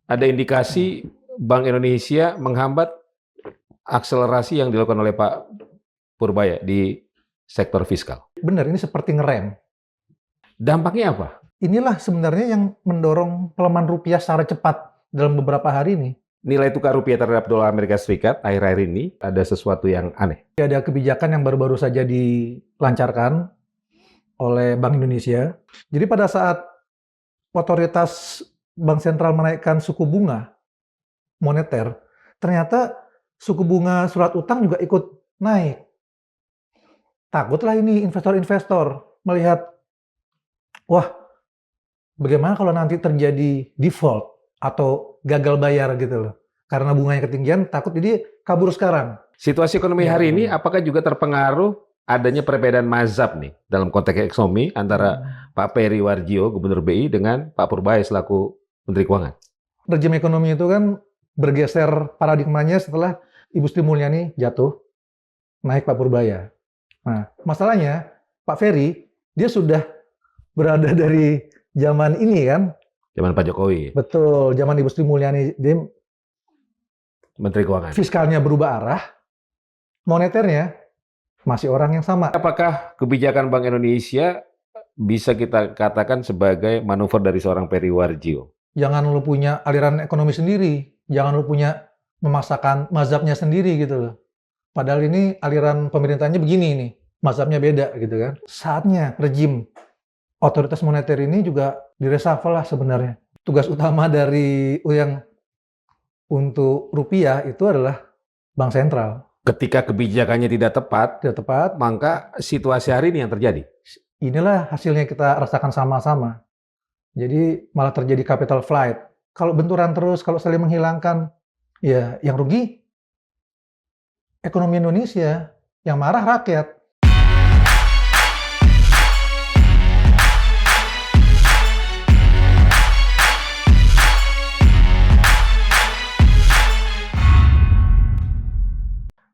ada indikasi Bank Indonesia menghambat akselerasi yang dilakukan oleh Pak Purbaya di sektor fiskal. Benar, ini seperti ngerem. Dampaknya apa? Inilah sebenarnya yang mendorong pelemahan rupiah secara cepat dalam beberapa hari ini. Nilai tukar rupiah terhadap dolar Amerika Serikat akhir-akhir ini ada sesuatu yang aneh. Ada kebijakan yang baru-baru saja dilancarkan oleh Bank Indonesia. Jadi pada saat otoritas Bank Sentral menaikkan suku bunga moneter, ternyata suku bunga surat utang juga ikut naik. Takutlah ini investor-investor melihat, wah, bagaimana kalau nanti terjadi default atau gagal bayar gitu loh. Karena bunganya ketinggian, takut jadi kabur sekarang. Situasi ekonomi hari ini apakah juga terpengaruh adanya perbedaan mazhab nih dalam konteks ekonomi antara Pak Peri Warjio, Gubernur BI, dengan Pak Purbaya selaku Menteri Keuangan? Rejim ekonomi itu kan bergeser paradigmanya setelah Ibu Sri Mulyani jatuh, naik Pak Purbaya. Nah, masalahnya Pak Ferry, dia sudah berada dari zaman ini kan. Zaman Pak Jokowi. Betul, zaman Ibu Sri Mulyani, dia Menteri Keuangan. Fiskalnya berubah arah, moneternya masih orang yang sama. Apakah kebijakan Bank Indonesia bisa kita katakan sebagai manuver dari seorang Peri Warjio? Jangan lu punya aliran ekonomi sendiri, jangan lu punya memaksakan mazhabnya sendiri gitu loh. Padahal ini aliran pemerintahnya begini nih, mazhabnya beda gitu kan. Saatnya rejim otoritas moneter ini juga direshuffle lah sebenarnya. Tugas utama dari yang untuk rupiah itu adalah bank sentral. Ketika kebijakannya tidak tepat, maka situasi hari ini yang terjadi. Inilah hasilnya kita rasakan sama-sama. Jadi malah terjadi capital flight. Kalau benturan terus, kalau saling menghilangkan, ya yang rugi ekonomi Indonesia, yang marah rakyat.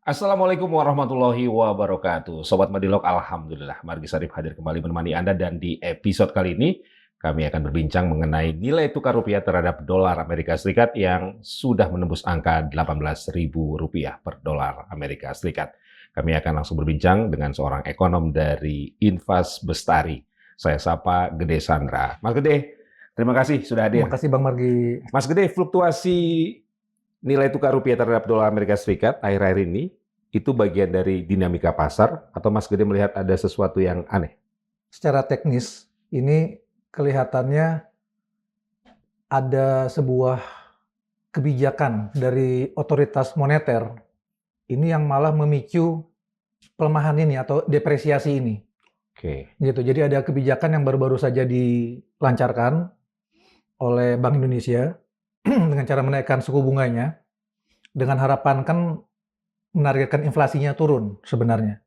Assalamualaikum warahmatullahi wabarakatuh. Sobat Madilog, alhamdulillah Margi Sarip hadir kembali menemani Anda, dan di episode kali ini kami akan berbincang mengenai nilai tukar rupiah terhadap dolar Amerika Serikat yang sudah menembus angka Rp18.000 per dolar Amerika Serikat. Kami akan langsung berbincang dengan seorang ekonom dari Invas Bestari. Saya sapa Gede Sandra. Mas Gede, terima kasih sudah hadir. Terima kasih Bang Margi. Mas Gede, fluktuasi nilai tukar rupiah terhadap dolar Amerika Serikat akhir-akhir ini itu bagian dari dinamika pasar, atau Mas Gede melihat ada sesuatu yang aneh? Secara teknis, ini kelihatannya ada sebuah kebijakan dari otoritas moneter ini yang malah memicu pelemahan ini atau depresiasi ini. Oke. Gitu. Jadi ada kebijakan yang baru-baru saja dilancarkan oleh Bank Indonesia dengan cara menaikkan suku bunganya, dengan harapan kan menargetkan inflasinya turun sebenarnya.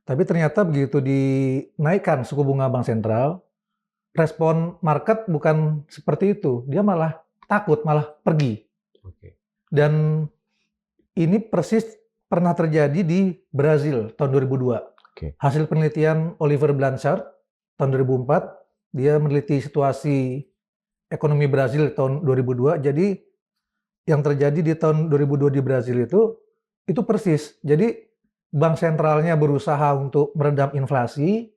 Tapi ternyata begitu dinaikkan suku bunga Bank Sentral, respon market bukan seperti itu. Dia malah takut, malah pergi. Oke. Dan ini persis pernah terjadi di Brazil tahun 2002. Oke. Hasil penelitian Oliver Blanchard tahun 2004, dia meneliti situasi ekonomi Brazil tahun 2002. Jadi yang terjadi di tahun 2002 di Brazil itu persis. Jadi bank sentralnya berusaha untuk meredam inflasi,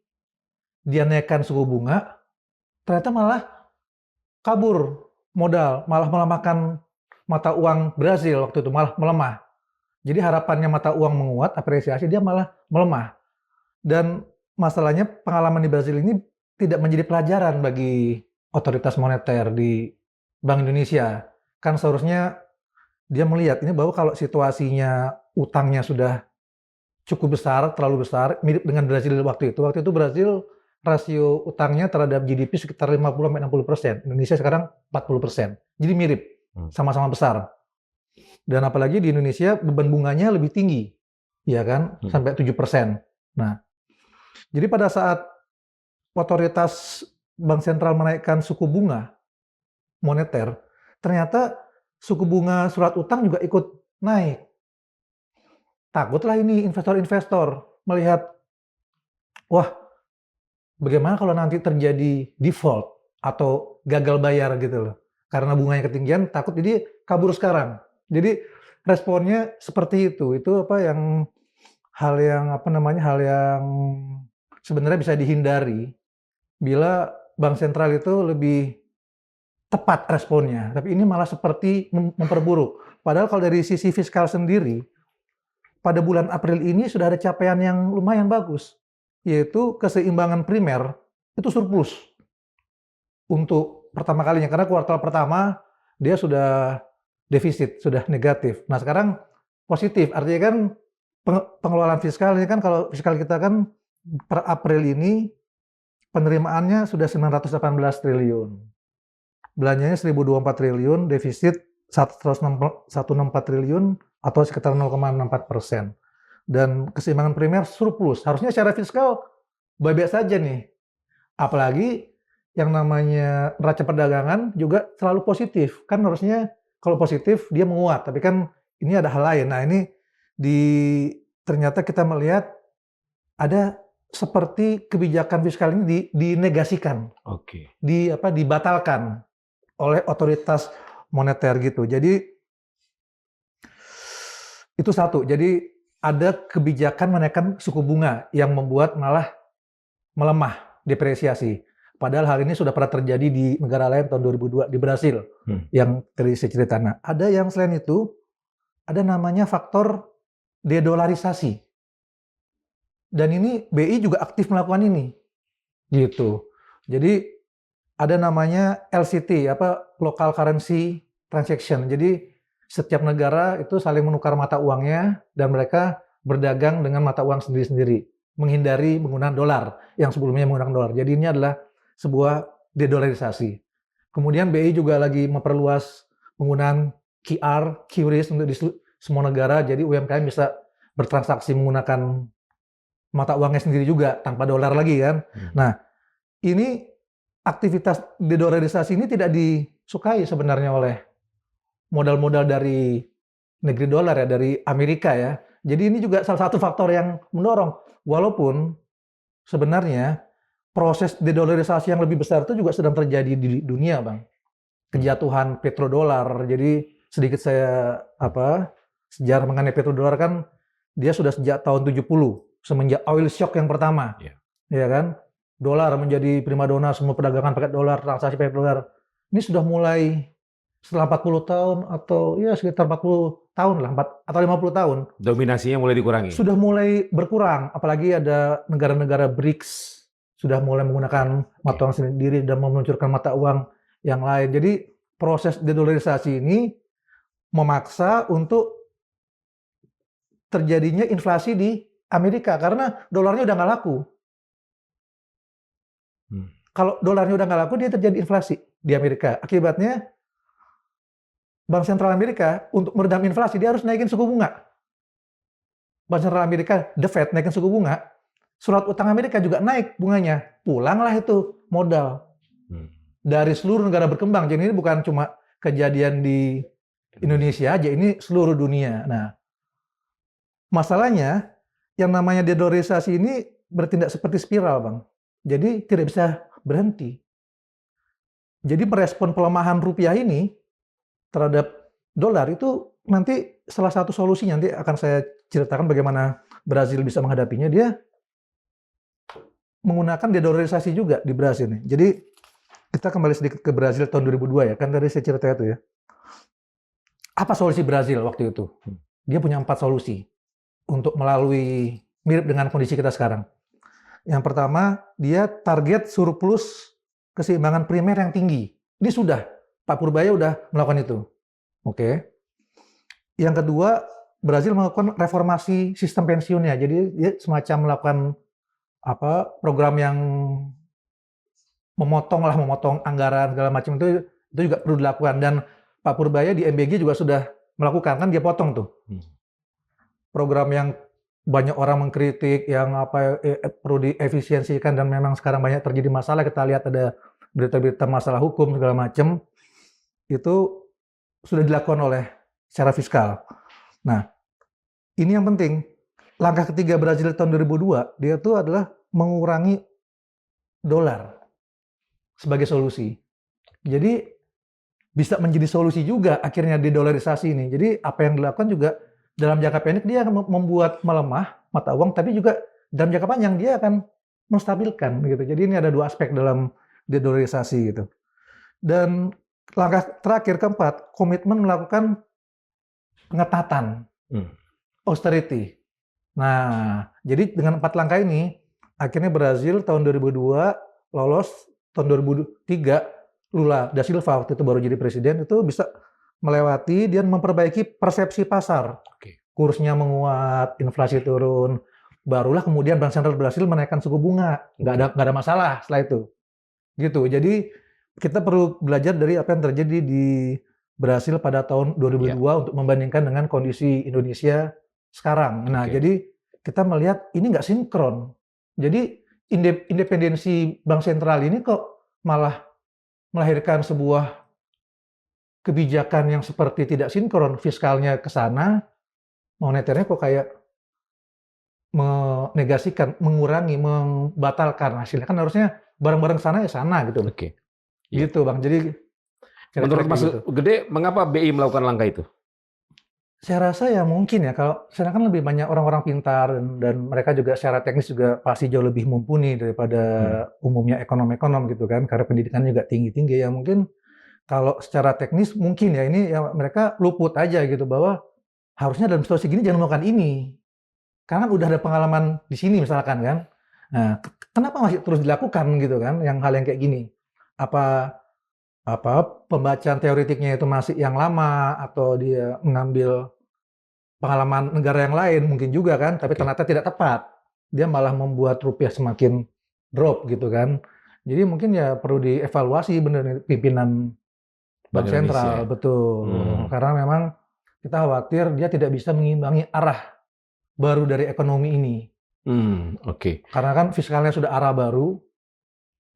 dia naikkan suku bunga, ternyata malah kabur modal, malah melemahkan mata uang Brazil waktu itu, malah melemah. Jadi harapannya mata uang menguat, apresiasi, dia malah melemah. Dan masalahnya pengalaman di Brazil ini tidak menjadi pelajaran bagi otoritas moneter di Bank Indonesia. Kan seharusnya dia melihat ini bahwa kalau situasinya utangnya sudah cukup besar, terlalu besar, mirip dengan Brazil waktu itu. Waktu itu Brazil rasio utangnya terhadap GDP sekitar 50-60%. Indonesia sekarang 40%. Jadi mirip, sama-sama besar. Dan apalagi di Indonesia beban bunganya lebih tinggi, ya kan, sampai 7%. Nah, jadi pada saat otoritas Bank Sentral menaikkan suku bunga moneter, ternyata suku bunga surat utang juga ikut naik. Takutlah ini investor-investor melihat, wah, bagaimana kalau nanti terjadi default atau gagal bayar gitu loh. karena bunganya ketinggian, takut jadi kabur sekarang. Jadi responnya seperti itu. Itu hal yang sebenarnya bisa dihindari bila bank sentral itu lebih tepat responnya. Tapi ini malah seperti memperburuk. Padahal kalau dari sisi fiskal sendiri, pada bulan April ini sudah ada capaian yang lumayan bagus, yaitu keseimbangan primer itu surplus untuk pertama kalinya, karena kuartal pertama dia sudah defisit, sudah negatif. Nah sekarang positif, artinya kan pengelolaan fiskal ini kan, kalau fiskal kita kan per April ini penerimaannya sudah 918 triliun, belanjanya 1.024 triliun, defisit 164 triliun atau sekitar 0,64%. Dan keseimbangan primer surplus. Harusnya secara fiskal baik-baik saja nih. Apalagi yang namanya neraca perdagangan juga selalu positif. Kan harusnya kalau positif dia menguat, tapi kan ini ada hal lain. Nah, ini ternyata kita melihat ada seperti kebijakan fiskal ini dinegasikan. Oke. Dibatalkan oleh otoritas moneter gitu. Jadi itu satu. Jadi ada kebijakan menaikkan suku bunga yang membuat malah melemah, depresiasi. Padahal hal ini sudah pernah terjadi di negara lain tahun 2002 di Brasil, yang tadi saya cerita. Nah, ada yang selain itu, ada namanya faktor dedolarisasi. Dan ini BI juga aktif melakukan ini. Gitu. Jadi ada namanya LCT, local currency transaction. Jadi setiap negara itu saling menukar mata uangnya dan mereka berdagang dengan mata uang sendiri-sendiri, menghindari menggunakan dolar yang sebelumnya menggunakan dolar. Jadi ini adalah sebuah dedolarisasi. Kemudian BI juga lagi memperluas penggunaan QRIS untuk di semua negara, jadi UMKM bisa bertransaksi menggunakan mata uangnya sendiri juga tanpa dolar lagi kan. Nah, ini aktivitas dedolarisasi ini tidak disukai sebenarnya oleh modal-modal dari negeri dolar ya, dari Amerika ya. Jadi ini juga salah satu faktor yang mendorong. Walaupun sebenarnya proses dedolarisasi yang lebih besar itu juga sedang terjadi di dunia, Bang. Kejatuhan petrodolar. Jadi sedikit saya sejarah mengenai petrodolar kan, dia sudah sejak tahun 70 semenjak oil shock yang pertama. Ya kan? Dolar menjadi primadona, semua perdagangan pakai dolar, transaksi pakai dolar. Ini sudah mulai setelah 40 tahun atau ya sekitar 40 tahun lah, atau 50 tahun. Dominasinya mulai dikurangi. Sudah mulai berkurang, apalagi ada negara-negara BRICS sudah mulai menggunakan mata uang sendiri dan meluncurkan mata uang yang lain. Jadi proses dedolarisasi ini memaksa untuk terjadinya inflasi di Amerika karena dolarnya udah nggak laku. Kalau dolarnya udah nggak laku, dia terjadi inflasi di Amerika. Akibatnya Bank Sentral Amerika untuk meredam inflasi dia harus naikin suku bunga. Bank Sentral Amerika, The Fed, naikin suku bunga. Surat utang Amerika juga naik bunganya. Pulanglah itu modal dari seluruh negara berkembang. Jadi ini bukan cuma kejadian di Indonesia aja, ini seluruh dunia. Nah, masalahnya yang namanya dedolarisasi ini bertindak seperti spiral, Bang. Jadi tidak bisa berhenti. Jadi merespon pelemahan rupiah ini terhadap dolar itu nanti salah satu solusi, nanti akan saya ceritakan bagaimana Brazil bisa menghadapinya. Dia menggunakan dedolarisasi juga di Brazil nih. Jadi kita kembali sedikit ke Brazil tahun 2002 ya, kan tadi saya cerita itu ya. Apa solusi Brazil waktu itu? Dia punya 4 solusi untuk melalui mirip dengan kondisi kita sekarang. Yang pertama, dia target surplus keseimbangan primer yang tinggi. Ini sudah, Pak Purbaya udah melakukan itu. Oke. Yang kedua, Brazil melakukan reformasi sistem pensiunnya. Jadi dia semacam melakukan program yang memotong anggaran segala macam, itu juga perlu dilakukan. Dan Pak Purbaya di MBG juga sudah melakukan, kan dia potong tuh. Program yang banyak orang mengkritik, yang perlu diefisiensikan dan memang sekarang banyak terjadi masalah. Kita lihat ada berita-berita masalah hukum segala macam, itu sudah dilakukan oleh secara fiskal. Nah, ini yang penting. Langkah ketiga Brazil tahun 2002, dia itu adalah mengurangi dolar sebagai solusi. Jadi bisa menjadi solusi juga akhirnya dedolarisasi ini. Jadi apa yang dilakukan juga dalam jangka pendek dia akan membuat melemah mata uang, tapi juga dalam jangka panjang dia akan menstabilkan gitu. Jadi ini ada dua aspek dalam dedolarisasi gitu. Dan langkah terakhir keempat, komitmen melakukan pengetatan, austerity. Nah, jadi dengan 4 langkah ini, akhirnya Brazil tahun 2002 lolos, tahun 2003 Lula da Silva waktu itu baru jadi presiden, itu bisa melewati dan memperbaiki persepsi pasar. Kursnya menguat, inflasi turun, barulah kemudian Bank Sentral Brasil menaikkan suku bunga. Nggak ada masalah setelah itu. Gitu. Jadi kita perlu belajar dari apa yang terjadi di Brasil pada tahun 2002 untuk membandingkan dengan kondisi Indonesia sekarang. Nah, jadi kita melihat ini nggak sinkron. Jadi independensi Bank Sentral ini kok malah melahirkan sebuah kebijakan yang seperti tidak sinkron, fiskalnya ke sana, moneternya kok kayak menegasikan, mengurangi, membatalkan hasilnya. Kan harusnya barang-barang sana ya sana gitu. Gitu Bang. Jadi menurut Mas Gede, mengapa BI melakukan langkah itu? Saya rasa ya mungkin ya, kalau sana kan lebih banyak orang-orang pintar dan mereka juga secara teknis juga pasti jauh lebih mumpuni daripada umumnya ekonom-ekonom gitu kan, karena pendidikannya juga tinggi-tinggi ya. Mungkin kalau secara teknis mungkin ya ini ya mereka luput aja gitu bahwa harusnya dalam situasi gini jangan melakukan ini. Karena kan udah ada pengalaman di sini misalkan kan. Nah, kenapa masih terus dilakukan gitu kan yang hal yang kayak gini? Apa pembacaan teoretiknya itu masih yang lama atau dia mengambil pengalaman negara yang lain mungkin juga kan, tapi ternyata tidak tepat. Dia malah membuat rupiah semakin drop gitu kan. Jadi mungkin ya perlu dievaluasi benar pimpinan Bank Sentral, betul. Karena memang kita khawatir dia tidak bisa mengimbangi arah baru dari ekonomi ini. Karena kan fiskalnya sudah arah baru,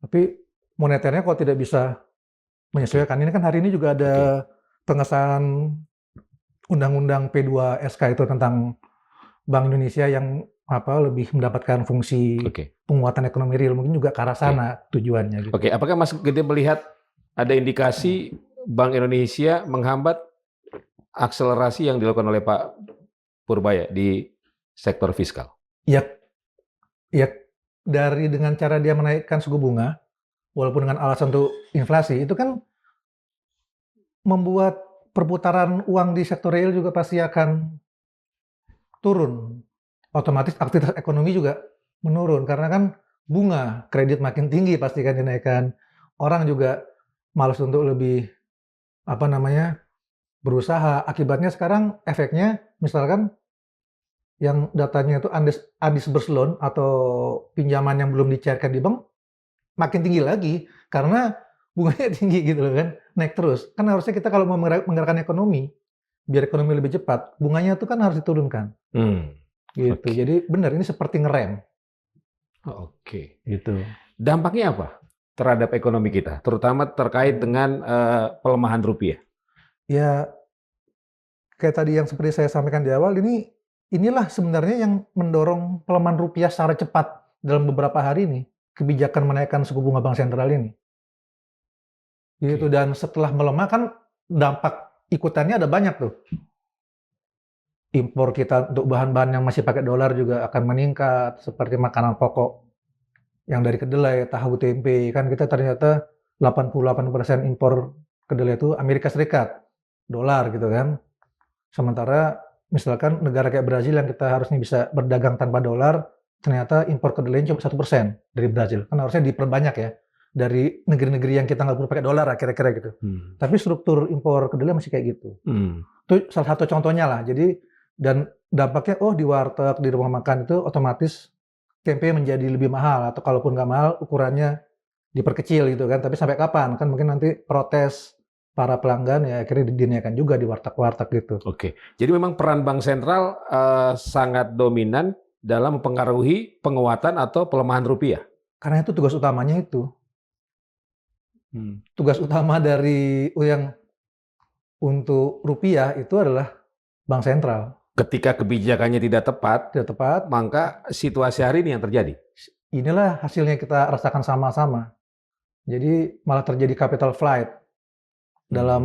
tapi moneternya kok tidak bisa menyesuaikan. Ini kan hari ini juga ada pengesahan Undang-Undang P2SK itu tentang Bank Indonesia yang lebih mendapatkan fungsi penguatan ekonomi real, mungkin juga ke arah sana tujuannya. Gitu. Apakah Mas Gede melihat ada indikasi Bank Indonesia menghambat akselerasi yang dilakukan oleh Pak Purbaya di sektor fiskal? Ya, dari dengan cara dia menaikkan suku bunga, walaupun dengan alasan untuk inflasi, itu kan membuat perputaran uang di sektor real juga pasti akan turun. Otomatis aktivitas ekonomi juga menurun, karena kan bunga kredit makin tinggi pasti kan dinaikkan. Orang juga malas untuk lebih berusaha. Akibatnya sekarang efeknya misalkan yang datanya itu undisbursed loan atau pinjaman yang belum dicairkan di bank makin tinggi lagi karena bunganya tinggi gitu loh kan, naik terus. Kan harusnya kita kalau mau menggerakkan ekonomi, biar ekonomi lebih cepat, bunganya itu kan harus diturunkan. Gitu. Jadi benar ini seperti ngerem. Gitu. Dampaknya apa terhadap ekonomi kita, terutama terkait dengan pelemahan rupiah? Ya, kayak tadi yang seperti saya sampaikan di awal, inilah sebenarnya yang mendorong pelemahan rupiah secara cepat dalam beberapa hari ini, kebijakan menaikkan suku bunga Bank Sentral ini. Gitu. Dan setelah melemah kan dampak ikutannya ada banyak tuh. Impor kita untuk bahan-bahan yang masih pakai dolar juga akan meningkat, seperti makanan pokok yang dari kedelai, tahu, tempe. Kan kita ternyata 88% impor kedelai itu Amerika Serikat, dolar gitu kan. Sementara misalkan negara kayak Brazil yang kita harusnya bisa berdagang tanpa dolar, ternyata impor kedelai cuma 1% dari Brazil. Kan harusnya diperbanyak ya, dari negeri-negeri yang kita nggak perlu pakai dolar kira-kira gitu. Tapi struktur impor kedelai masih kayak gitu. Itu salah satu contohnya lah. Jadi, dan dampaknya, di warteg, di rumah makan itu otomatis tempe menjadi lebih mahal. Atau kalaupun nggak mahal, ukurannya diperkecil gitu kan. Tapi sampai kapan? Kan mungkin nanti protes para pelanggan ya akhirnya dinaikkan juga di warteg-warteg gitu. Jadi memang peran Bank Sentral sangat dominan dalam mempengaruhi penguatan atau pelemahan rupiah. Karena itu tugas utamanya itu. Tugas utama dari yang untuk rupiah itu adalah Bank Sentral. Ketika kebijakannya tidak tepat, maka situasi hari ini yang terjadi. Inilah hasilnya kita rasakan sama-sama. Jadi malah terjadi capital flight. dalam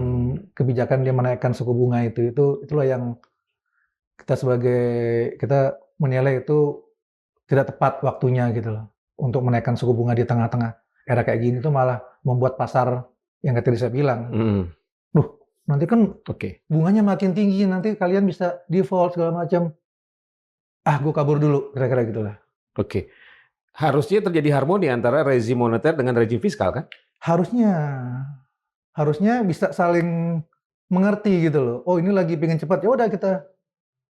kebijakan dia menaikkan suku bunga itulah yang kita menilai itu tidak tepat waktunya gitu loh untuk menaikkan suku bunga di tengah-tengah era kayak gini tuh malah membuat pasar yang tadi saya bilang, duh nanti kan bunganya makin tinggi nanti kalian bisa default segala macam, gue kabur dulu kira-kira gitulah. Oke. Harusnya terjadi harmoni antara rezim moneter dengan rezim fiskal kan? Harusnya bisa saling mengerti gitu loh. Oh ini lagi pengen cepat, ya udah kita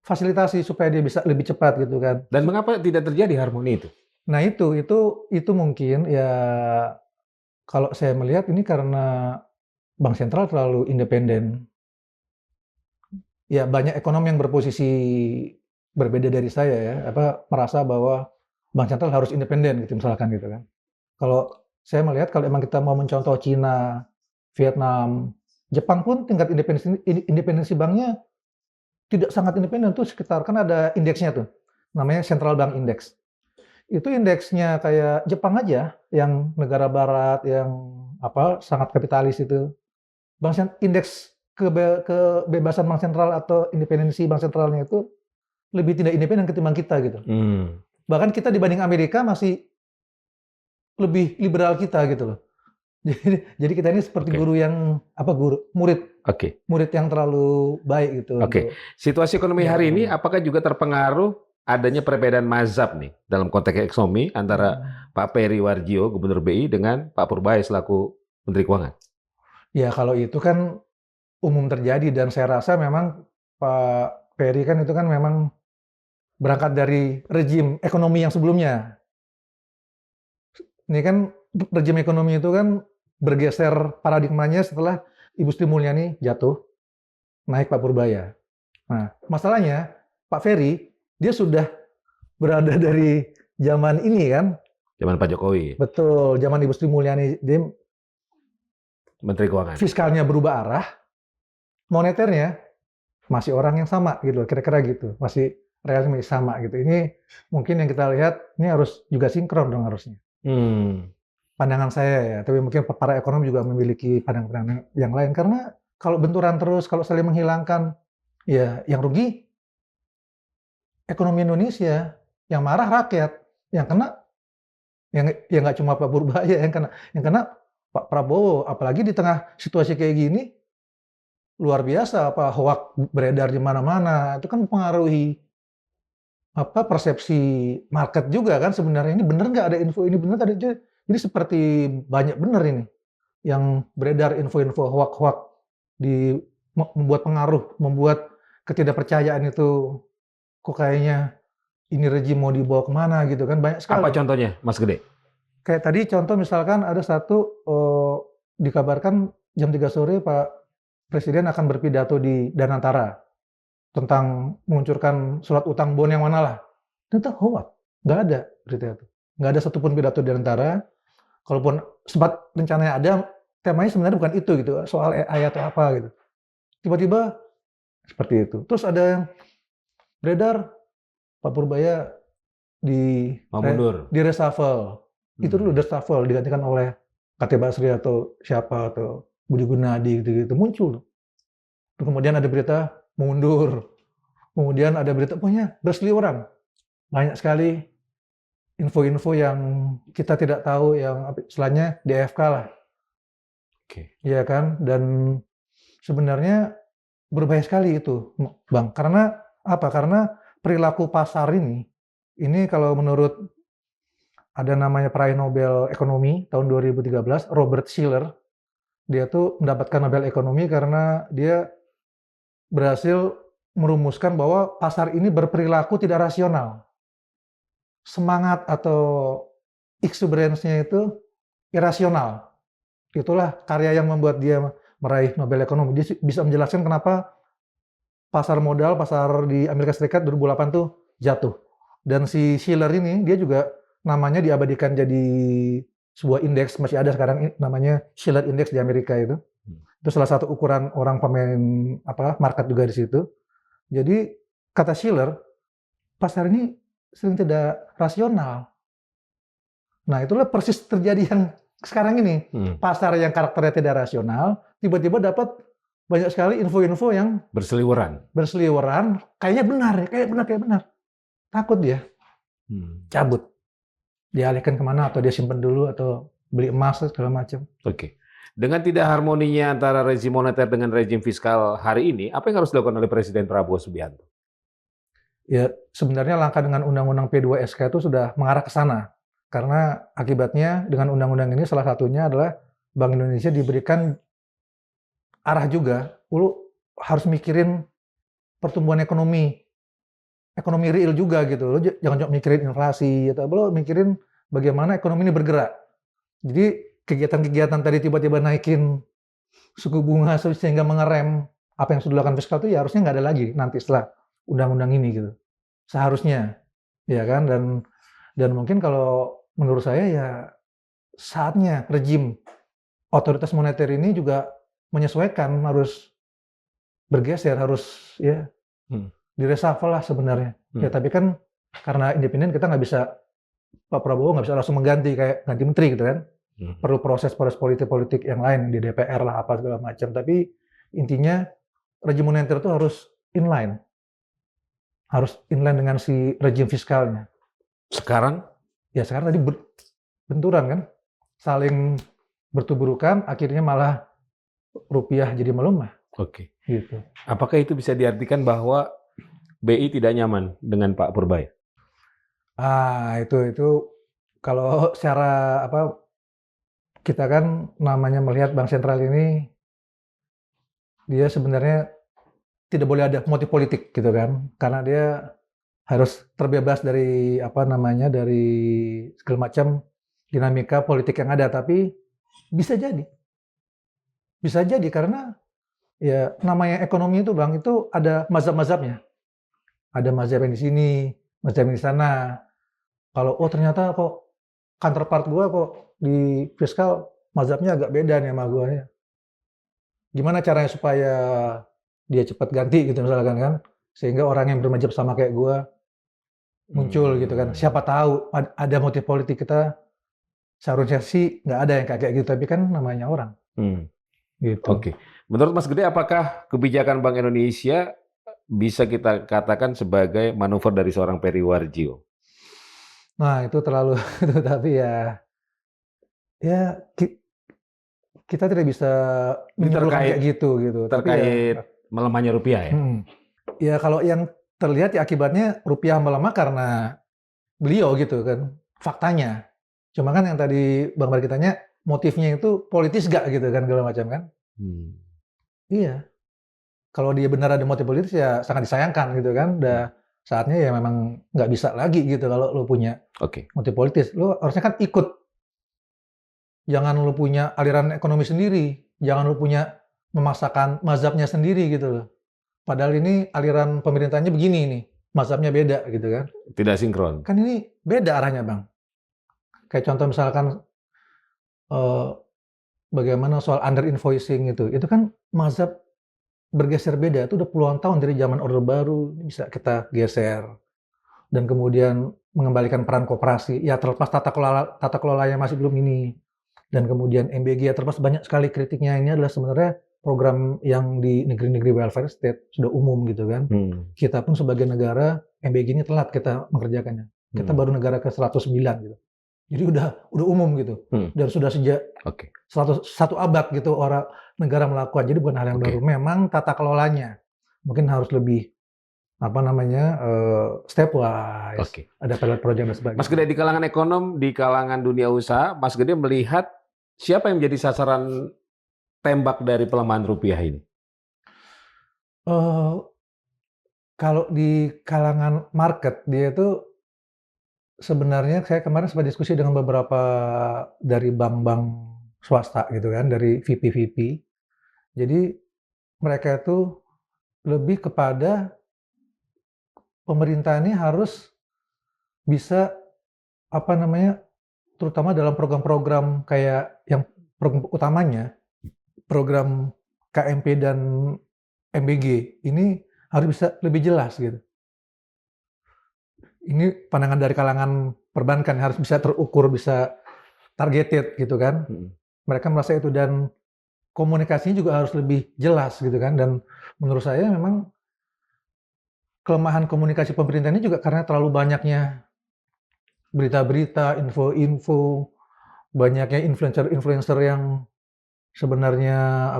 fasilitasi supaya dia bisa lebih cepat gitu kan. Dan mengapa tidak terjadi harmoni itu? Nah itu mungkin ya kalau saya melihat ini karena bank sentral terlalu independen. Ya banyak ekonom yang berposisi berbeda dari saya ya, merasa bahwa bank sentral harus independen gitu misalkan gitu kan. Kalau saya melihat kalau emang kita mau mencontoh Cina, Vietnam, Jepang pun tingkat independensi banknya tidak sangat independen tuh sekitar, kan ada indeksnya tuh, namanya Central Bank Index. Itu indeksnya kayak Jepang aja, yang negara barat, yang sangat kapitalis itu. Indeks kebebasan bank sentral atau independensi bank sentralnya itu lebih tidak independen ketimbang kita gitu. Bahkan kita dibanding Amerika masih lebih liberal kita gitu loh. Jadi kita ini seperti guru yang murid yang terlalu baik gitu. Situasi ekonomi hari ini apakah juga terpengaruh adanya perbedaan mazhab nih dalam konteks ekonomi antara Pak Peri Warjio, Gubernur BI, dengan Pak Purbaya selaku Menteri Keuangan? Ya kalau itu kan umum terjadi dan saya rasa memang Pak Peri kan itu kan memang berangkat dari rejim ekonomi yang sebelumnya. Ini kan rejim ekonomi itu kan bergeser paradigmanya setelah Ibu Sri Mulyani jatuh, naik Pak Purbaya. Nah, masalahnya Pak Ferry, dia sudah berada dari zaman ini kan. Zaman Pak Jokowi. Betul, zaman Ibu Sri Mulyani, dia Menteri Keuangan. Fiskalnya berubah arah, moneternya masih orang yang sama gitu, kira-kira gitu. Masih realnya masih sama gitu. Ini mungkin yang kita lihat, ini harus juga sinkron dong harusnya. Pandangan saya ya, tapi mungkin para ekonom juga memiliki pandangan yang lain. Karena kalau benturan terus, kalau saling menghilangkan, ya yang rugi ekonomi Indonesia, yang marah rakyat, yang kena, yang nggak cuma Pak Purbaya, yang kena Pak Prabowo. Apalagi di tengah situasi kayak gini, luar biasa hoak beredar di mana-mana, itu kan mempengaruhi persepsi market juga kan sebenarnya. Ini bener nggak ada info ini, bener nggak ada. Jadi seperti banyak bener ini yang beredar info-info hoak-hoak membuat pengaruh, membuat ketidakpercayaan itu kok kayaknya ini rejim mau dibawa kemana gitu kan, banyak sekali. Apa contohnya, Mas Gede? Kayak tadi contoh misalkan ada satu dikabarkan jam 3 sore Pak Presiden akan berpidato di Danantara tentang menguncurkan surat utang bond yang mana lah. Ternyata hoax, nggak ada berita itu. Nggak ada satupun pidato di Danantara. Kalaupun sempat rencananya ada, temanya sebenarnya bukan itu gitu, soal AI atau apa gitu. Tiba-tiba seperti itu. Terus ada yang beredar Pak Purbaya di reshuffle. Itu dulu reshuffle digantikan oleh KT Basri atau siapa atau Budi Gunadi gitu-gitu muncul. Terus kemudian ada berita mundur. Kemudian ada berita pokoknya berseliweran. Banyak sekali info-info yang kita tidak tahu, yang istilahnya DFK lah. Iya kan? Dan sebenarnya berbahaya sekali itu, Bang. Karena apa? Karena perilaku pasar ini kalau menurut ada namanya peraih Nobel Ekonomi tahun 2013, Robert Shiller, dia tuh mendapatkan Nobel Ekonomi karena dia berhasil merumuskan bahwa pasar ini berperilaku tidak rasional. Semangat atau exuberance-nya itu irasional. Itulah karya yang membuat dia meraih Nobel Ekonomi. Dia bisa menjelaskan kenapa pasar modal, pasar di Amerika Serikat 2008 tuh jatuh. Dan si Shiller ini, dia juga namanya diabadikan jadi sebuah indeks, masih ada sekarang namanya Shiller Index di Amerika itu. Itu salah satu ukuran orang pemain market juga di situ. Jadi kata Shiller, pasar ini sering tidak rasional. Nah itulah persis terjadi yang sekarang ini pasar yang karakternya tidak rasional, tiba-tiba dapat banyak sekali info-info yang berseliweran, kayaknya benar, kayak benar. Takut dia, cabut, dialihkan kemana atau dia simpan dulu atau beli emas segala macam. Oke. Dengan tidak harmoninya antara rezim moneter dengan rezim fiskal hari ini, apa yang harus dilakukan oleh Presiden Prabowo Subianto? Ya, sebenarnya langkah dengan Undang-Undang P2SK itu sudah mengarah ke sana. Karena akibatnya dengan undang-undang ini salah satunya adalah Bank Indonesia diberikan arah juga, lu harus mikirin pertumbuhan ekonomi real juga gitu. Lu jangan cuma mikirin inflasi atau lu mikirin bagaimana ekonomi ini bergerak. Jadi kegiatan-kegiatan tadi tiba-tiba naikin suku bunga sehingga mengerem apa yang sudah dilakukan fiskal itu ya harusnya nggak ada lagi nanti setelah undang-undang ini gitu. Seharusnya, ya kan? Dan mungkin kalau menurut saya ya saatnya rejim otoritas moneter ini juga menyesuaikan, harus bergeser, harus ya direshuffle lah sebenarnya. Ya tapi kan karena independen kita nggak bisa, Pak Prabowo nggak bisa langsung mengganti kayak ganti menteri gitu kan. Perlu proses politik yang lain di DPR lah apa segala macam. Tapi intinya rejim moneter itu harus inline dengan si rejim fiskalnya. Sekarang? Ya sekarang tadi benturan kan, saling bertuburukan, akhirnya malah rupiah jadi melemah. Oke. Gitu. Apakah itu bisa diartikan bahwa BI tidak nyaman dengan Pak Purbaya? Itu kalau secara kita kan namanya melihat bank sentral ini dia sebenarnya tidak boleh ada motif politik gitu kan, karena dia harus terbebas dari dari segala macam dinamika politik yang ada. Tapi bisa jadi karena ya namanya ekonomi itu Bang, itu ada mazhab-mazhabnya. Ada mazhab yang di sini, mazhab yang di sana. Kalau ternyata kok counterpart gua kok di fiskal mazhabnya agak beda nih sama gua ya. Gimana caranya supaya dia cepat ganti gitu misalkan kan, sehingga orang yang bermazhab sama kayak gua muncul gitu kan. Siapa tahu ada motif politik kita, seharusnya sih nggak ada yang kayak gitu, tapi kan namanya orang. Gitu. Oke. Menurut Mas Gede, apakah kebijakan Bank Indonesia bisa kita katakan sebagai manuver dari seorang Peri Warjio? Nah, itu terlalu tapi ya kita tidak bisa menyimpulkan kayak gitu. Terkait melemahnya rupiah ya? Ya kalau yang terlihat ya akibatnya rupiah melemah karena beliau gitu kan, faktanya. Cuma kan yang tadi Bang Margi tanya, motifnya itu politis gak gitu kan, segala macam kan? Iya. Kalau dia benar ada motif politis ya sangat disayangkan gitu kan. Udah saatnya ya memang nggak bisa lagi gitu kalau lo punya motif politis. Lo harusnya kan ikut. Jangan lo punya aliran ekonomi sendiri. Jangan lo punya memaksakan mazhabnya sendiri gitu loh. Padahal ini aliran pemerintahnya begini nih, mazhabnya beda gitu kan. Tidak sinkron. Kan ini beda arahnya Bang. Kayak contoh misalkan bagaimana soal under invoicing itu kan mazhab bergeser beda. Itu udah puluhan tahun dari zaman Orde Baru bisa kita geser. Dan kemudian mengembalikan peran koperasi. Ya terlepas tata kelolanya masih belum ini. Dan kemudian MBG ya terlepas banyak sekali kritiknya, ini adalah sebenarnya program yang di negeri-negeri welfare state sudah umum gitu kan. Kita pun sebagai negara MBG ini telat kita mengerjakannya. Kita baru negara ke 109 gitu. Jadi udah umum gitu. Dan sudah sejak 1 abad gitu orang negara melakukan. Jadi bukan hal yang baru. Memang tata kelolanya mungkin harus lebih stepwise. Ada pilot project dan sebagainya. Mas Gede, di kalangan ekonom, di kalangan dunia usaha, Mas Gede melihat siapa yang menjadi sasaran tembak dari pelemahan rupiah ini? Kalau di kalangan market, dia itu sebenarnya saya kemarin sempat diskusi dengan beberapa dari bank-bank swasta gitu kan, dari VP-VP. Jadi mereka itu lebih kepada pemerintah ini harus bisa terutama dalam program-program kayak yang program utamanya, program KMP dan MBG ini harus bisa lebih jelas gitu. Ini pandangan dari kalangan perbankan, harus bisa terukur, bisa targeted gitu kan. Mereka merasa itu, dan komunikasinya juga harus lebih jelas gitu kan. Dan menurut saya memang kelemahan komunikasi pemerintah ini juga karena terlalu banyaknya berita-berita, info-info, banyaknya influencer-influencer yang sebenarnya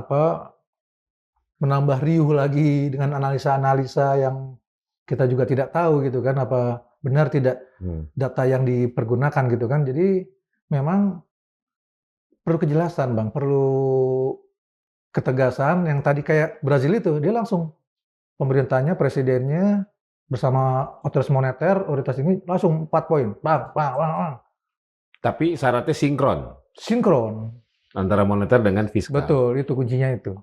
menambah riuh lagi dengan analisa-analisa yang kita juga tidak tahu gitu kan, apa benar tidak data yang dipergunakan gitu kan. Jadi memang perlu kejelasan Bang, perlu ketegasan. Yang tadi kayak Brazil itu, dia langsung pemerintahnya, presidennya bersama otoritas moneter, otoritas ini langsung 4 poin, bang, bang, bang, bang. Tapi syaratnya Sinkron. antara moneter dengan fiskal. Betul, itu kuncinya itu.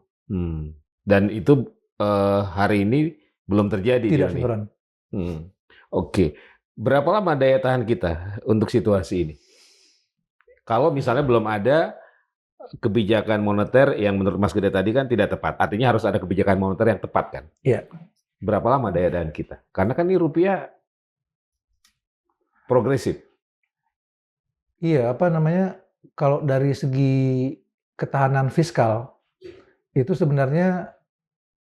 Dan itu hari ini belum terjadi. Tidak sinkron. Oke. Berapa lama daya tahan kita untuk situasi ini? Kalau misalnya belum ada kebijakan moneter yang menurut Mas Gede tadi kan tidak tepat. Artinya harus ada kebijakan moneter yang tepat kan? Iya. Berapa lama daya tahan kita? Karena kan ini rupiah progresif. Iya, kalau dari segi ketahanan fiskal, itu sebenarnya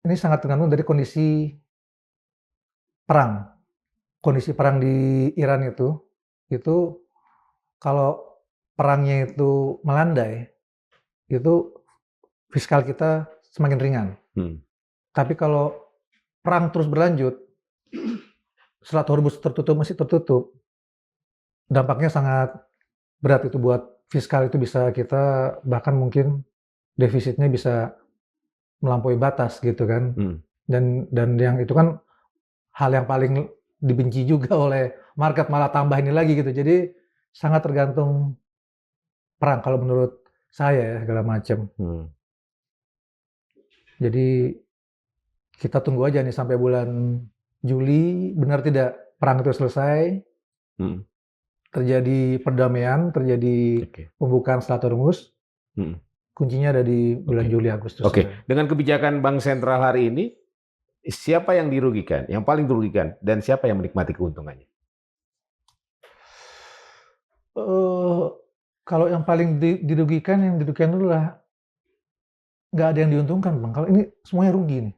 ini sangat tergantung dari kondisi perang. Kondisi perang di Iran itu kalau perangnya itu melandai, itu fiskal kita semakin ringan. Tapi kalau perang terus berlanjut, Selat Hormuz masih tertutup, dampaknya sangat berat itu buat fiskal. Itu bisa kita bahkan mungkin defisitnya bisa melampaui batas gitu kan. Dan yang itu kan hal yang paling dibenci juga oleh market, malah tambah ini lagi gitu. Jadi sangat tergantung perang kalau menurut saya ya, segala macam. Jadi kita tunggu aja nih sampai bulan Juli, benar tidak perang itu selesai, terjadi perdamaian, terjadi pembukaan Selat Hormuz. Kuncinya ada di bulan Juli Agustus. Dengan kebijakan Bank Sentral hari ini, siapa yang dirugikan, yang paling dirugikan, dan siapa yang menikmati keuntungannya? Kalau yang paling dirugikan adalah nggak ada yang diuntungkan Bang. Kalau ini semuanya rugi nih.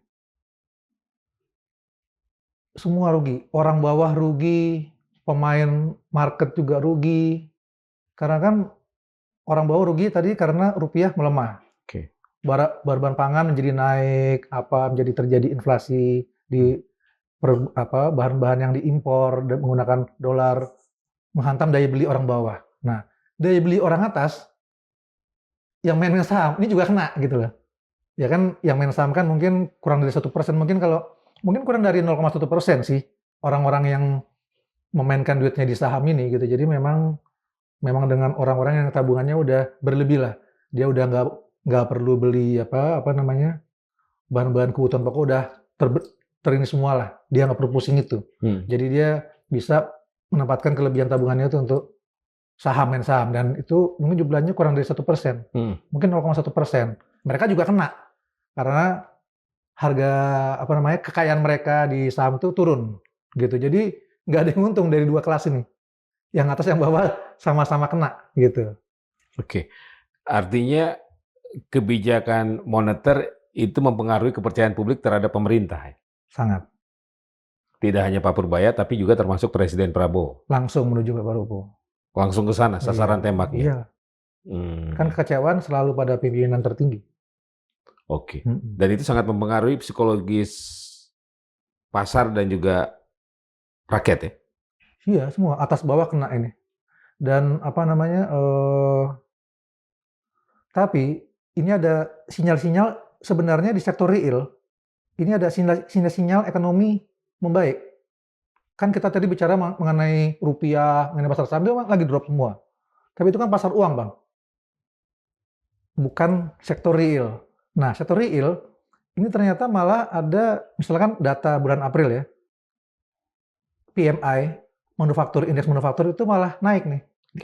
Semua rugi. Orang bawah rugi, pemain market juga rugi. Karena kan orang bawah rugi tadi karena rupiah melemah. Bahan pangan menjadi naik, menjadi terjadi inflasi di bahan-bahan yang diimpor dan menggunakan dolar, menghantam daya beli orang bawah. Nah, daya beli orang atas yang main saham ini juga kena gitu loh. Ya kan, yang main saham kan mungkin kurang dari 1%, mungkin kurang dari 0,1% sih orang-orang yang memainkan duitnya di saham ini gitu. Jadi memang dengan orang-orang yang tabungannya udah berlebih lah. Dia udah nggak perlu beli bahan-bahan kebutuhan pokok, udah terini semua lah. Dia nggak perlu pusing itu. Jadi dia bisa menempatkan kelebihan tabungannya itu untuk main saham, dan itu mungkin jumlahnya kurang dari 1%, mungkin 0,1%. Mereka juga kena karena harga kekayaan mereka di saham itu turun gitu. Jadi nggak ada yang untung dari dua kelas ini. Yang atas yang bawah sama-sama kena gitu. Artinya kebijakan moneter itu mempengaruhi kepercayaan publik terhadap pemerintah. Sangat. Tidak hanya Pak Purbaya, tapi juga termasuk Presiden Prabowo. Langsung menuju ke Pak Prabowo. Langsung ke sana, sasaran tembaknya. Iya. Kan kekecewaan selalu pada pimpinan tertinggi. Dan itu sangat mempengaruhi psikologis pasar dan juga rakyat ya? Iya, semua atas bawah kena ini. Dan tapi ini ada sinyal-sinyal sebenarnya di sektor real. Ini ada sinyal-sinyal ekonomi membaik. Kan kita tadi bicara mengenai rupiah, mengenai pasar saham, itu lagi drop semua. Tapi itu kan pasar uang, Bang. Bukan sektor real. Nah, sektor real ini ternyata malah ada, misalkan data bulan April ya, PMI, indeks manufaktur itu malah naik nih,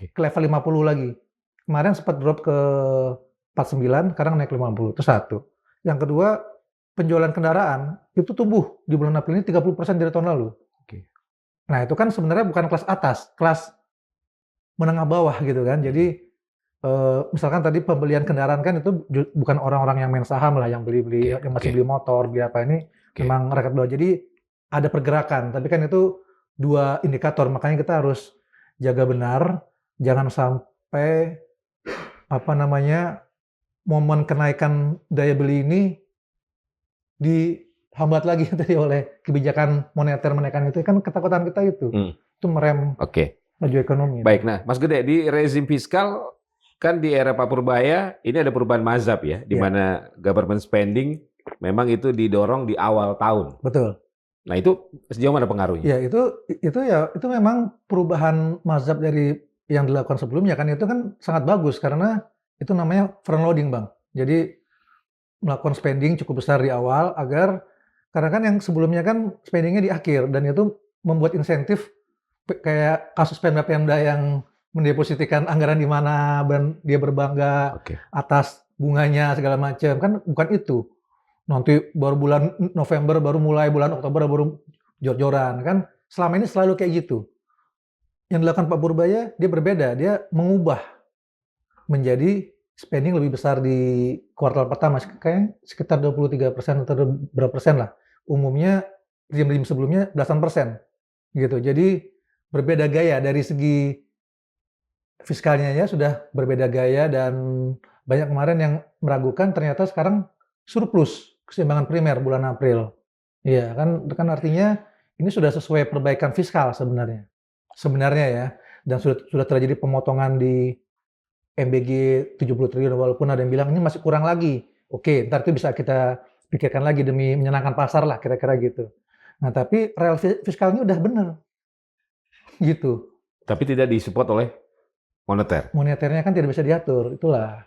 ke level 50 lagi. Kemarin sempat drop ke 49, sekarang naik 50. Itu satu. Yang kedua, penjualan kendaraan itu tumbuh di bulan April ini 30% dari tahun lalu. Nah, itu kan sebenarnya bukan kelas atas, kelas menengah bawah gitu kan. Jadi misalkan tadi pembelian kendaraan kan itu bukan orang-orang yang main saham lah, yang beli-beli, Oke, yang masih oke, beli motor, beli apa ini, oke. memang rakyat bawah. Jadi ada pergerakan, tapi kan itu dua indikator, makanya kita harus jaga benar, jangan sampai apa namanya momen kenaikan daya beli ini dihambat lagi tadi oleh kebijakan moneter menaikkan itu kan ketakutan kita Hmm, itu merem oke. laju ekonomi itu. Baik, nah Mas Gede, di rezim fiskal kan di era Pak Purbaya ini ada perubahan mazhab ya, di Ya, mana government spending memang itu didorong di awal tahun. betul. Nah itu sejauh mana pengaruhnya? Ya itu memang perubahan mazhab dari yang dilakukan sebelumnya kan itu kan sangat bagus karena itu namanya front loading, Bang. Jadi melakukan spending cukup besar di awal agar karena kan yang sebelumnya kan spendingnya di akhir dan itu membuat insentif kayak kasus Pemda-Pemda yang mendepositikan anggaran di mana dan dia berbangga Oke. atas bunganya segala macam kan bukan itu. Nanti baru bulan November baru mulai, bulan Oktober baru jor-joran kan selama ini selalu kayak gitu. Yang dilakukan Pak Purbaya dia berbeda, dia mengubah menjadi spending lebih besar di kuartal pertama, kayak sekitar 23% atau berapa persen lah. Umumnya rezim-rezim sebelumnya belasan persen gitu. Jadi berbeda gaya dari segi fiskalnya ya sudah berbeda gaya dan banyak kemarin yang meragukan ternyata sekarang surplus keseimbangan primer bulan April. Iya kan artinya ini sudah sesuai perbaikan fiskal sebenarnya. Sebenarnya ya dan sudah terjadi pemotongan di MBG 70 triliun walaupun ada yang bilang ini masih kurang lagi. Oke, ntar itu bisa kita pikirkan lagi demi menyenangkan pasar lah kira-kira gitu. Nah, tapi real fiskalnya udah bener gitu. Tapi tidak disupport oleh moneter. Moneternya kan tidak bisa diatur, itulah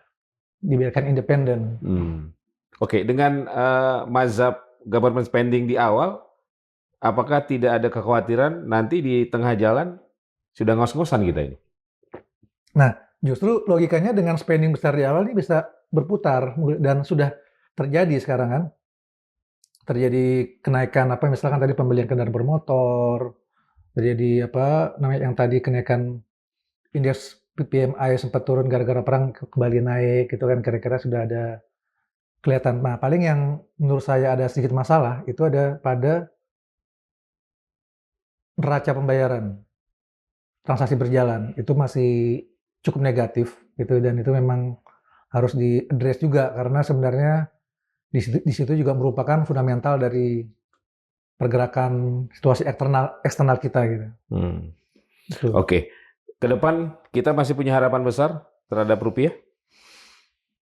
dibiarkan independen. Oke, dengan mazhab government spending di awal, apakah tidak ada kekhawatiran nanti di tengah jalan sudah ngos-ngosan kita ini? Nah, justru logikanya dengan spending besar di awal ini bisa berputar dan sudah terjadi sekarang kan. Terjadi kenaikan apa misalkan tadi pembelian kendaraan bermotor, terjadi apa namanya yang tadi kenaikan indeks PPMI sempat turun gara-gara perang kembali naik gitu kan kira-kira sudah ada kelihatan. Nah, paling yang menurut saya ada sedikit masalah itu ada pada neraca pembayaran, transaksi berjalan itu masih cukup negatif gitu dan itu memang harus di-address juga karena sebenarnya di situ juga merupakan fundamental dari pergerakan situasi eksternal kita gitu. Gitu. Oke, ke depan kita masih punya harapan besar terhadap rupiah?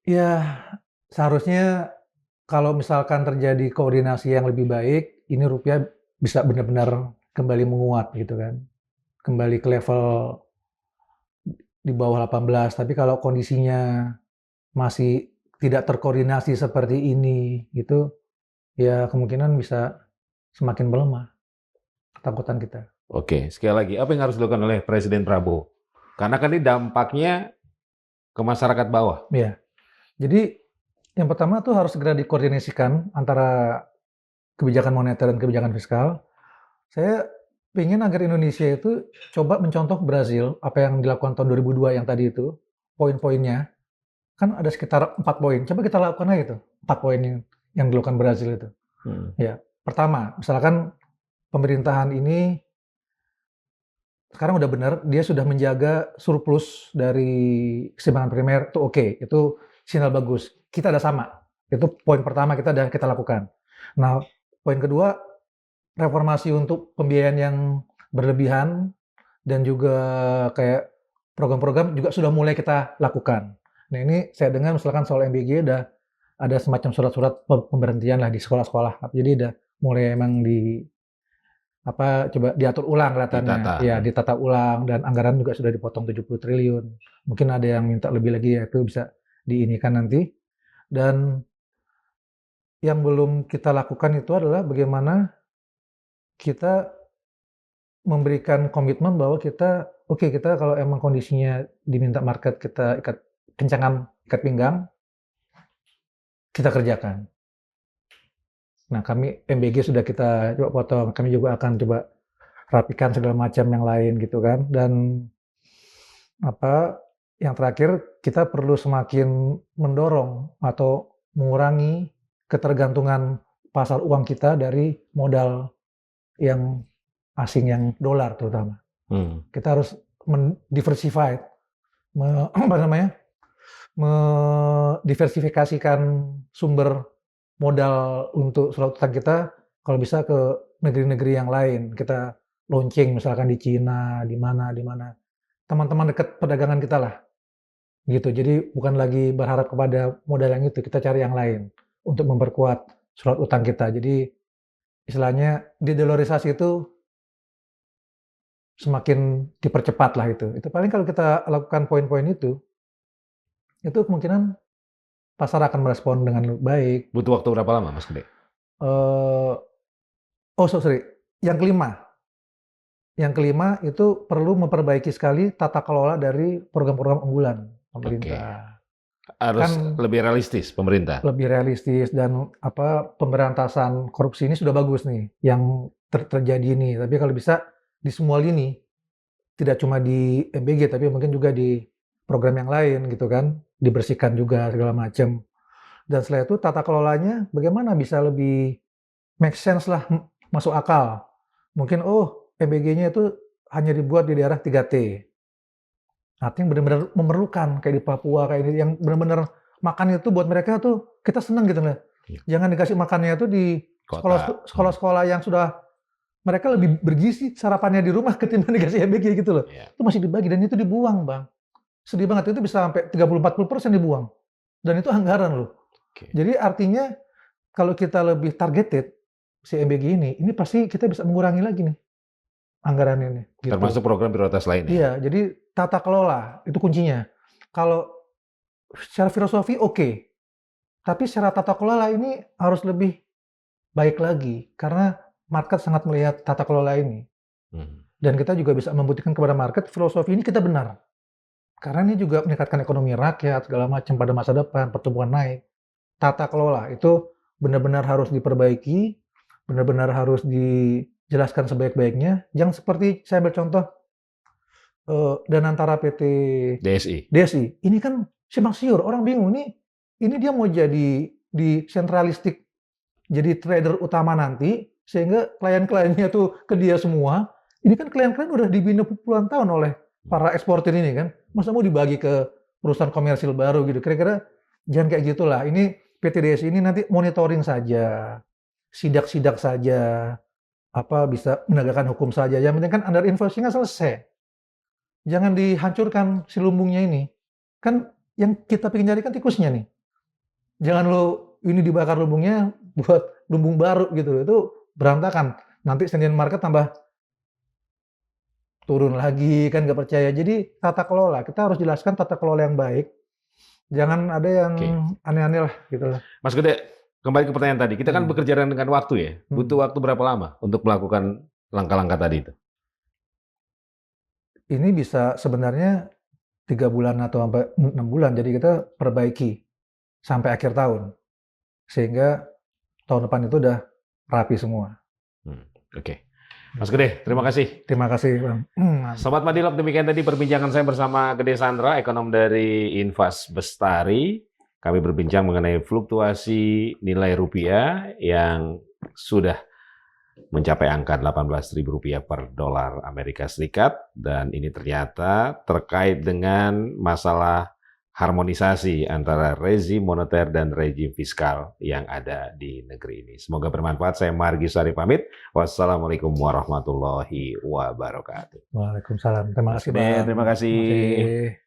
Ya, seharusnya kalau misalkan terjadi koordinasi yang lebih baik, ini rupiah bisa benar-benar kembali menguat gitu kan. Kembali ke level di bawah 18. Tapi kalau kondisinya masih tidak terkoordinasi seperti ini gitu, ya kemungkinan bisa semakin melemah ketakutan kita. Oke, sekali lagi, apa yang harus dilakukan oleh Presiden Prabowo? Karena kan ini dampaknya ke masyarakat bawah. Ya, jadi yang pertama tuh harus segera dikoordinasikan antara kebijakan moneter dan kebijakan fiskal. Saya ingin agar Indonesia itu coba mencontoh Brazil, apa yang dilakukan tahun 2002 yang tadi itu, poin-poinnya, kan ada sekitar 4 poin. Coba kita lakukan aja itu, 4 poin yang dilakukan Brazil itu. Ya, pertama, misalkan pemerintahan ini sekarang udah benar, dia sudah menjaga surplus dari keseimbangan primer, itu oke, itu sinyal bagus. Kita ada sama, itu poin pertama kita lakukan. Nah, poin kedua, reformasi untuk pembiayaan yang berlebihan dan juga kayak program-program juga sudah mulai kita lakukan. Nah ini saya dengar misalkan soal MBG udah ada semacam surat-surat pemberhentian lah di sekolah-sekolah. Jadi udah mulai emang coba diatur ulang kelihatannya. Ditata. Ya, ditata ulang dan anggaran juga sudah dipotong 70 triliun. Mungkin ada yang minta lebih lagi ya itu bisa diinikan nanti. Dan yang belum kita lakukan itu adalah bagaimana kita memberikan komitmen bahwa kita kalau emang kondisinya diminta market kita ikat pinggang, kita kerjakan. Nah, kami MBG sudah kita coba potong, kami juga akan coba rapikan segala macam yang lain gitu kan. Dan yang terakhir kita perlu semakin mendorong atau mengurangi ketergantungan pasar uang kita dari modal yang asing, yang dolar terutama. Kita harus mendiversify, mendiversifikasikan sumber modal untuk surat utang kita, kalau bisa ke negeri-negeri yang lain. Kita launching misalkan di Cina, di mana, teman-teman dekat perdagangan kita lah, gitu. Jadi bukan lagi berharap kepada modal yang itu, kita cari yang lain untuk memperkuat surat utang kita. Jadi istilahnya de-dollarisasi itu semakin dipercepat lah itu. Itu paling kalau kita lakukan poin-poin itu kemungkinan pasar akan merespon dengan baik. Butuh waktu berapa lama, Mas Gede? Sorry. Yang kelima itu perlu memperbaiki sekali tata kelola dari program-program unggulan pemerintah. Harus lebih realistis pemerintah. Lebih realistis, dan pemberantasan korupsi ini sudah bagus nih yang terjadi ini. Tapi kalau bisa di semua lini, tidak cuma di MBG tapi mungkin juga di program yang lain gitu kan, dibersihkan juga segala macam. Dan setelah itu tata kelolanya bagaimana bisa lebih make sense lah, masuk akal. Mungkin MBG-nya itu hanya dibuat di daerah 3T. Artinya benar-benar memerlukan, kayak di Papua kayak ini, yang benar-benar makan itu buat mereka tuh kita senang gitu lah. Jangan dikasih makannya itu di sekolah-sekolah yang sudah mereka lebih bergizi sarapannya di rumah ketimbang dikasih MBG gitu loh. Itu masih dibagi dan itu dibuang, Bang. Sedih banget, itu bisa sampai 30-40% dibuang. Dan itu anggaran loh. Jadi artinya kalau kita lebih targeted si MBG ini pasti kita bisa mengurangi lagi nih anggaran ini. Gitu. Termasuk program prioritas lain ya? Iya, jadi tata kelola itu kuncinya. Kalau secara filosofi oke, tapi secara tata kelola ini harus lebih baik lagi karena market sangat melihat tata kelola ini. Dan kita juga bisa membuktikan kepada market filosofi ini kita benar. Karena ini juga meningkatkan ekonomi rakyat segala macam pada masa depan, pertumbuhan naik. Tata kelola itu benar-benar harus diperbaiki, benar-benar harus dijelaskan sebaik-baiknya. Jangan seperti saya ambil contoh dan antara PT DSI. Ini kan simpang siur, orang bingung ini dia mau jadi di sentralistik, jadi trader utama nanti sehingga klien-kliennya tuh ke dia semua. Ini kan klien-klien udah dibina puluhan tahun oleh para eksportir ini kan. Masa mau dibagi ke perusahaan komersil baru gitu. Kira-kira jangan kayak gitulah. Ini PT DSI ini nanti monitoring saja, sidak-sidak saja, bisa menegakkan hukum saja. Yang penting kan under invoicing-nya selesai. Jangan dihancurkan si lumbungnya ini. Kan yang kita pengen cari kan tikusnya nih. Jangan ini dibakar lumbungnya buat lumbung baru gitu. Itu berantakan. Nanti Senin market tambah turun lagi, kan nggak percaya. Jadi tata kelola, kita harus jelaskan tata kelola yang baik. Jangan ada yang aneh-aneh lah gitu lah. Mas Gede, kembali ke pertanyaan tadi. Kita kan bekerja dengan waktu ya. Butuh waktu berapa lama untuk melakukan langkah-langkah tadi itu? Ini bisa sebenarnya 3 bulan atau sampai 6 bulan. Jadi kita perbaiki sampai akhir tahun. Sehingga tahun depan itu udah rapi semua. Mas Gede, terima kasih. Terima kasih, Bang. Sobat Madilog, demikian tadi perbincangan saya bersama Gede Sandra, ekonom dari Invest Bestari. Kami berbincang mengenai fluktuasi nilai rupiah yang sudah mencapai angka Rp18.000 per dolar Amerika Serikat. Dan ini ternyata terkait dengan masalah harmonisasi antara rezim moneter dan rezim fiskal yang ada di negeri ini. Semoga bermanfaat. Saya Margi Sari pamit. Wassalamualaikum warahmatullahi wabarakatuh. Waalaikumsalam. Terima kasih, Bang. Terima kasih.